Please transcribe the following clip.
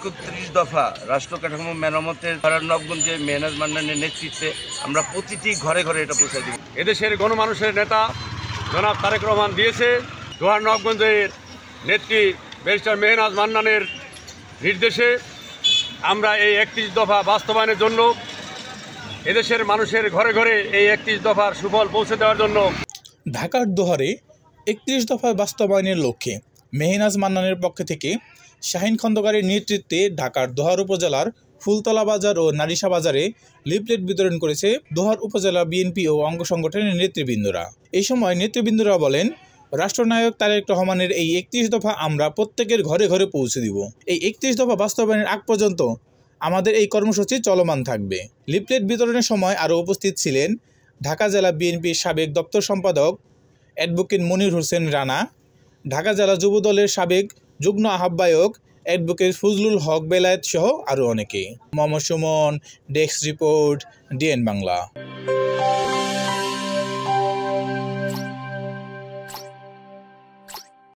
৩১ দফা রাষ্ট্র কাঠামো মেরামতের নবগঞ্জে মেহনাজ মান্নানের নেতৃত্বে আমরা প্রতিটি ঘরে ঘরে এটা পৌঁছে দিব। এদেশের গণমানুষের নেতা জনাব তারেক রহমান দিয়েছে দোহার নবগঞ্জের নেত্রী ব্যারিস্টার মেহনাজ মান্নানের নির্দেশে আমরা এই ৩১ দফা বাস্তবায়নের জন্য এদেশের মানুষের ঘরে ঘরে এই ৩১ দফার সুফল পৌঁছে দেওয়ার জন্য ঢাকার দোহারে ৩১ দফা বাস্তবায়নের লক্ষ্যে মেহনাজ মান্নানের পক্ষ থেকে শাহিন খন্দকারের নেতৃত্বে ঢাকার দোহার উপজেলার ফুলতলা বাজার ও নারিশা বাজারে লিফলেট বিতরণ করেছে দোহার উপজেলা বিএনপি ও অঙ্গ সংগঠনের নেতৃবৃন্দরা। এই সময় নেতৃবৃন্দরা বলেন, রাষ্ট্রনায়ক তারেক রহমানের এই ৩১ দফা আমরা প্রত্যেকের ঘরে ঘরে পৌঁছে দিব। এই ৩১ দফা বাস্তবায়নের আগ পর্যন্ত আমাদের এই কর্মসূচি চলমান থাকবে। লিফলেট বিতরণের সময় আরও উপস্থিত ছিলেন ঢাকা জেলা বিএনপির সাবেক দপ্তর সম্পাদক অ্যাডভোকেট মনির হোসেন রানা, ঢাকা জেলা যুবদলের সাবেক যুগ্ম আহ্বায়ক অ্যাডভোকেট ফজলুল হক বেলায়েত সহ আরও অনেকে। Mohammad Sumon, desk report, DN Bangla.